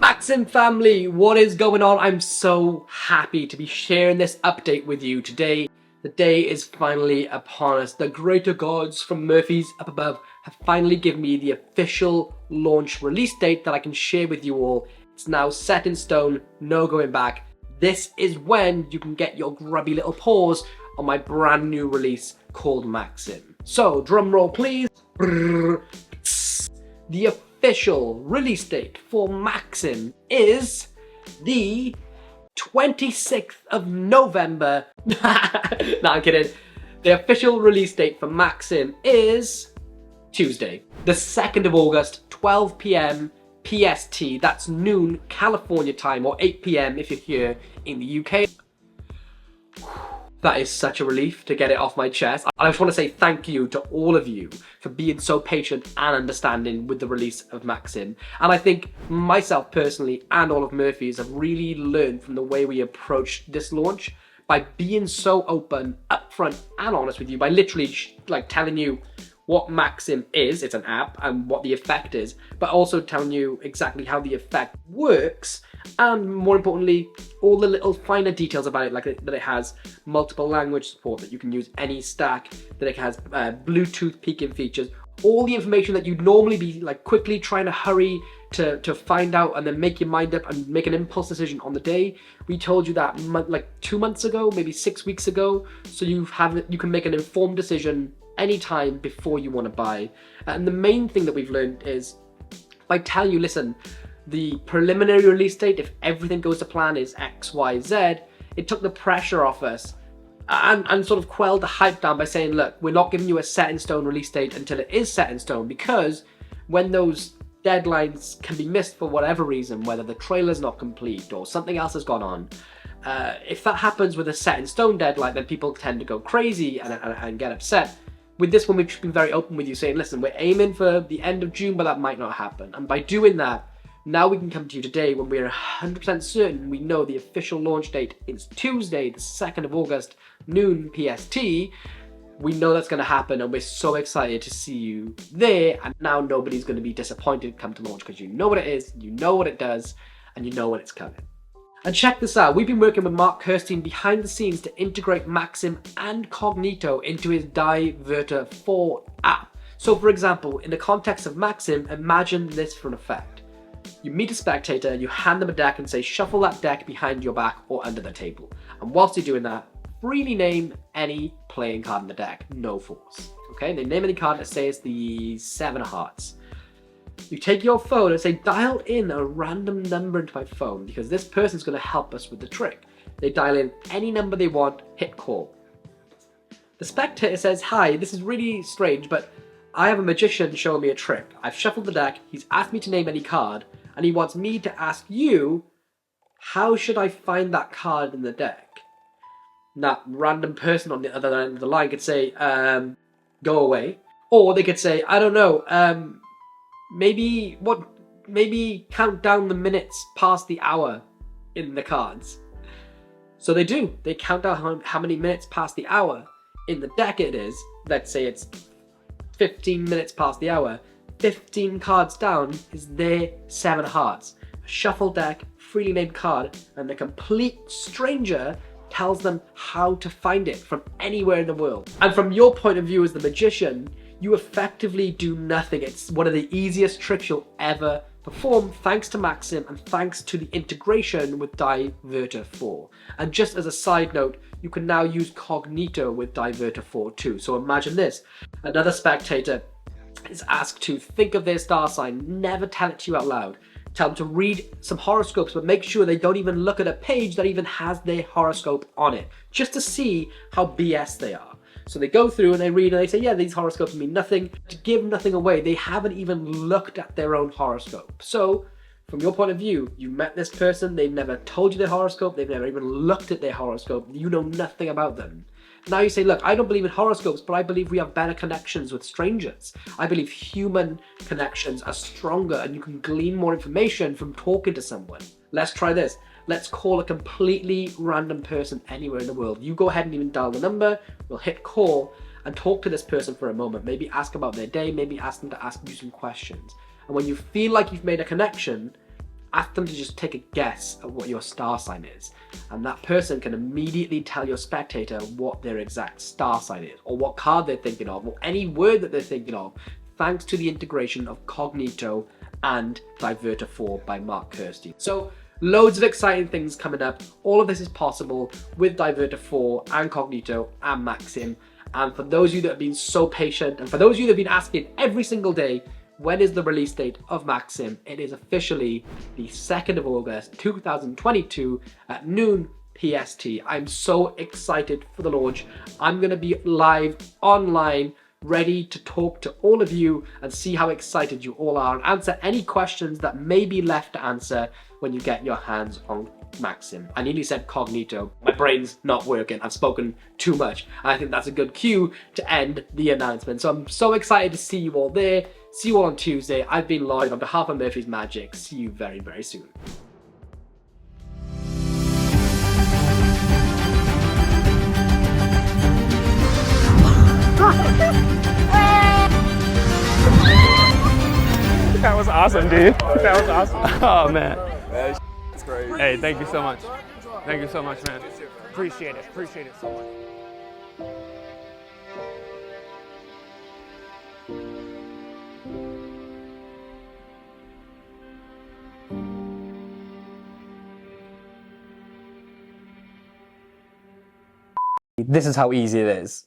MAXIM family, what is going on? I'm so happy to be sharing this update with you today. The day is finally upon us. The greater gods from Murphy's up above have finally given me the official launch release date that I can share with you all. It's now set in stone, no going back. This is when you can get your grubby little paws on my brand new release called MAXIM. So, drum roll please. The official release date for MAXIM is the 26th of November. No, I'm kidding. The official release date for MAXIM is Tuesday, the 2nd of August, 12 p.m. PST. That's noon California time, or 8 p.m. if you're here in the UK. That is such a relief to get it off my chest. I just want to say thank you to all of you for being so patient and understanding with the release of MAXIM. And I think myself personally and all of Murphy's have really learned from the way we approached this launch by being so open, upfront and honest with you, by literally telling you what MAXIM is, it's an app, and what the effect is, but also telling you exactly how the effect works, and more importantly, all the little finer details about it, like that it has multiple language support, that you can use any stack, that it has Bluetooth peaking features, all the information that you'd normally be quickly trying to hurry to find out and then make your mind up and make an impulse decision on the day. We told you that 2 months ago, maybe 6 weeks ago, so you can make an informed decision anytime before you want to buy. And the main thing that we've learned is by telling you, listen, the preliminary release date, if everything goes to plan, is X, Y, Z, it took the pressure off us and sort of quelled the hype down by saying, look, we're not giving you a set in stone release date until it is set in stone, because when those deadlines can be missed for whatever reason, whether the trailer's not complete or something else has gone on, if that happens with a set in stone deadline, then people tend to go crazy and get upset. With this one, we've just been very open with you, saying, listen, we're aiming for the end of June, but that might not happen. And by doing that, now we can come to you today when we're 100% certain we know the official launch date is Tuesday, the 2nd of August, noon PST. We know that's going to happen, and we're so excited to see you there. And now nobody's going to be disappointed come to launch, because you know what it is, you know what it does, and you know when it's coming. And check this out, we've been working with Mark Kirstein behind the scenes to integrate MAXIM and Cognito into his Diverter 4 app. So for example, in the context of MAXIM, imagine this for an effect. You meet a spectator, you hand them a deck and say, shuffle that deck behind your back or under the table. And whilst you're doing that, freely name any playing card in the deck, no force. Okay, they name any card, let's say it's the 7 of hearts. You take your phone and say, dial in a random number into my phone, because this person's going to help us with the trick. They dial in any number they want, hit call. The spectator says, hi, this is really strange, but I have a magician showing me a trick. I've shuffled the deck, he's asked me to name any card, and he wants me to ask you, how should I find that card in the deck? That random person on the other end of the line could say, go away. Or they could say, I don't know, maybe count down the minutes past the hour in the cards. So they do. They count down how many minutes past the hour in the deck it is. Let's say it's 15 minutes past the hour. 15 cards down is their 7 of hearts. A shuffle deck, freely named card, and a complete stranger tells them how to find it from anywhere in the world. And from your point of view as the magician, you effectively do nothing. It's one of the easiest tricks you'll ever perform, thanks to MAXIM and thanks to the integration with Diverter 4. And just as a side note, you can now use Cognito with Diverter 4 too. So imagine this, another spectator is asked to think of their star sign, never tell it to you out loud. Tell them to read some horoscopes, but make sure they don't even look at a page that even has their horoscope on it, just to see how BS they are. So they go through and they read and they say, yeah, these horoscopes mean nothing. To give nothing away, they haven't even looked at their own horoscope. So from your point of view, you met this person, they've never told you their horoscope, they've never even looked at their horoscope, you know nothing about them. Now you say, look, I don't believe in horoscopes, but I believe we have better connections with strangers. I believe human connections are stronger and you can glean more information from talking to someone. Let's try this. Let's call a completely random person anywhere in the world. You go ahead and even dial the number, we'll hit call and talk to this person for a moment. Maybe ask about their day, maybe ask them to ask you some questions. And when you feel like you've made a connection, ask them to just take a guess at what your star sign is. And that person can immediately tell your spectator what their exact star sign is, or what card they're thinking of, or any word that they're thinking of, thanks to the integration of Cognito and Diverter 4 by Mark Kirstein. So loads of exciting things coming up. All of this is possible with Diverter 4 and Cognito and MAXIM. And for those of you that have been so patient, and for those of you that have been asking every single day, when is the release date of MAXIM? It is officially the 2nd of August 2022 at noon PST. I'm so excited for the launch. I'm going to be live online, ready to talk to all of you and see how excited you all are and answer any questions that may be left to answer when you get your hands on MAXIM. I nearly said Cognito. My brain's not working. I've spoken too much. And I think that's a good cue to end the announcement. So I'm so excited to see you all there. See you all on Tuesday. I've been Lloyd on behalf of Murphy's Magic. See you very, very soon. That was awesome, dude. That was awesome. Oh, man. That's crazy. Hey, thank you so much. Thank you so much, man. Appreciate it. Appreciate it so much. This is how easy it is.